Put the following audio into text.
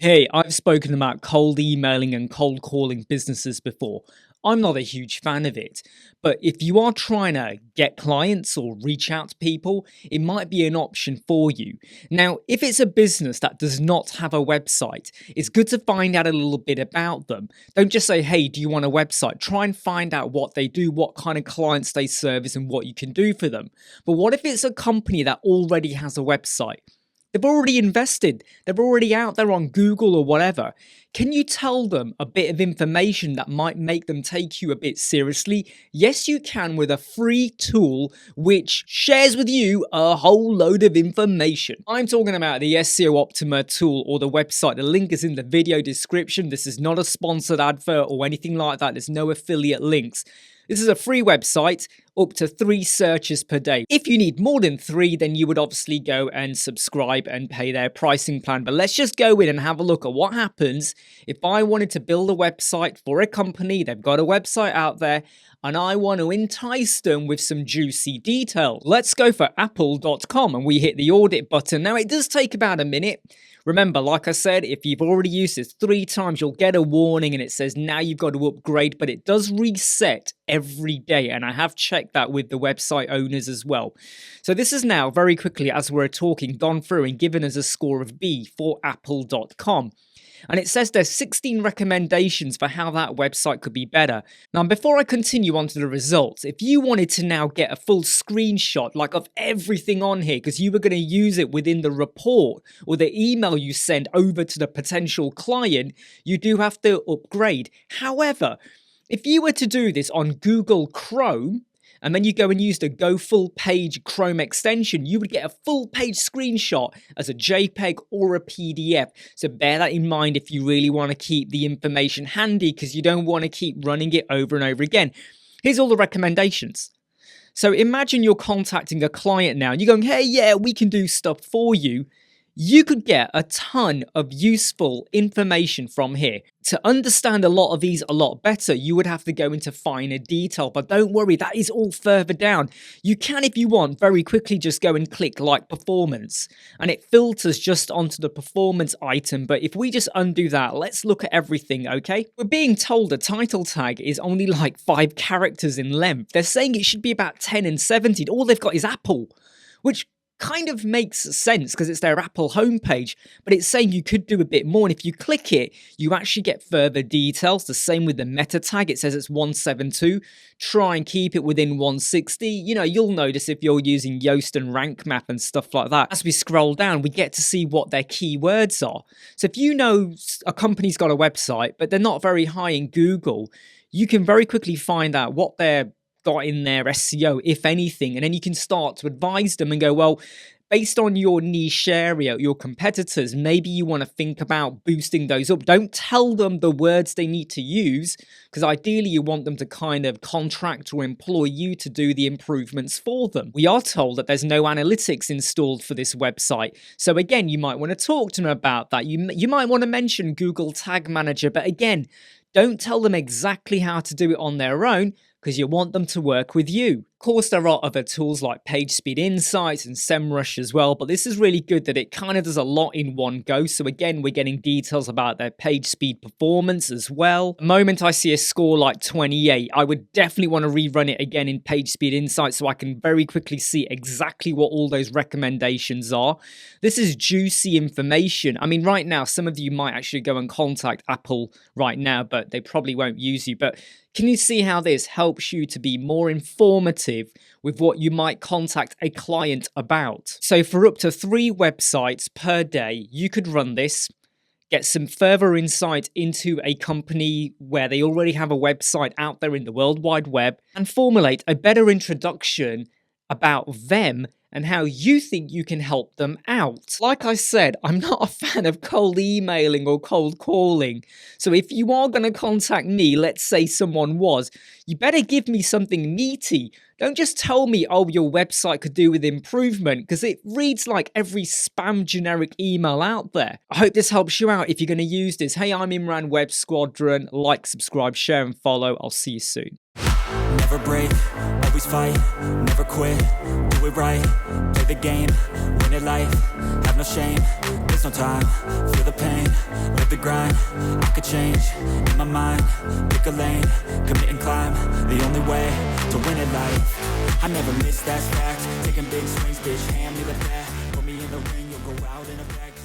Hey, I've spoken about cold emailing and cold calling businesses before. I'm not a huge fan of it, but if you are trying to get clients or reach out to people, it might be an option for you. Now, if it's a business that does not have a website, it's good to find out a little bit about them. Don't just say, hey, do you want a website? Try and find out what they do, what kind of clients they service, and what you can do for them. But what if it's a company that already has a website? They've already invested. They're already out there on Google or whatever. Can you tell them a bit of information that might make them take you a bit seriously? Yes, you can with a free tool which shares with you a whole load of information. I'm talking about the SEOptimer tool or the website. The link is in the video description. This is not a sponsored advert or anything like that. There's no affiliate links. This is a free website, up to 3 searches per day. If you need more than 3, then you would obviously go and subscribe and pay their pricing plan. But let's just go in and have a look at what happens if I wanted to build a website for a company. They've got a website out there, and I want to entice them with some juicy detail. Let's go for apple.com, and we hit the audit button. Now, it does take about a minute. Remember, like I said, if you've already used this 3 times, you'll get a warning and it says now you've got to upgrade, but it does reset every day. And I have checked that with the website owners as well. So this is now very quickly, as we're talking, gone through and given us a score of B for apple.com. And it says there's 16 recommendations for how that website could be better. Now, before I continue on to the results, if you wanted to now get a full screenshot like of everything on here, because you were going to use it within the report or the email you send over to the potential client, you do have to upgrade. However, if you were to do this on Google Chrome, and then you go and use the Go Full Page Chrome extension, you would get a full page screenshot as a JPEG or a PDF. So bear that in mind if you really want to keep the information handy, because you don't want to keep running it over and over again. Here's all the recommendations. So imagine you're contacting a client now and you're going, hey, yeah, we can do stuff for you. You could get a ton of useful information from here. To understand a lot of these a lot better, you would have to go into finer detail, but don't worry, that is all further down. You can, if you want, very quickly just go and click like performance, and it filters just onto the performance item. But if we just undo that, let's look at everything, okay? We're being told the title tag is only like 5 characters in length. They're saying it should be about 10 and 17. All they've got is Apple, which kind of makes sense because it's their Apple homepage, but it's saying you could do a bit more. And if you click it, you actually get further details. The same with the meta tag. It says it's 172. Try and keep it within 160. You know, you'll notice if you're using Yoast and Rank Map and stuff like that. As we scroll down, we get to see what their keywords are. So if you know a company's got a website, but they're not very high in Google, you can very quickly find out what they're got in their SEO, if anything, and then you can start to advise them and go, well, based on your niche area, your competitors, maybe you want to think about boosting those up. Don't tell them the words they need to use, because ideally you want them to kind of contract or employ you to do the improvements for them. We are told that there's no analytics installed for this website. So again, you might want to talk to them about that. You might want to mention Google Tag Manager, but again, don't tell them exactly how to do it on their own, because you want them to work with you. Of course, there are other tools like PageSpeed Insights and SEMrush as well, but this is really good that it kind of does a lot in one go. So again, we're getting details about their page speed performance as well. The moment I see a score like 28, I would definitely want to rerun it again in PageSpeed Insights so I can very quickly see exactly what all those recommendations are. This is juicy information. I mean, right now, some of you might actually go and contact Apple right now, but they probably won't use you. But can you see how this helps you to be more informative with what you might contact a client about? So for up to 3 websites per day, you could run this, get some further insight into a company where they already have a website out there in the World Wide Web, and formulate a better introduction about them and how you think you can help them out. Like I said, I'm not a fan of cold emailing or cold calling. So if you are going to contact me, let's say someone was, you better give me something meaty. Don't just tell me, oh, your website could do with improvement, because it reads like every spam generic email out there. I hope this helps you out if you're going to use this. Hey, I'm Imran Web Squadron. Like, subscribe, share, and follow. I'll see you soon. Never break, always fight, never quit, do it right, play the game, win it life, have no shame, there's no time, feel the pain, live the grind, I could change, in my mind, pick a lane, commit and climb, the only way to win it life, I never miss, that's fact, taking big swings, bitch, hand me the bat, put me in the ring, you'll go out in a bag.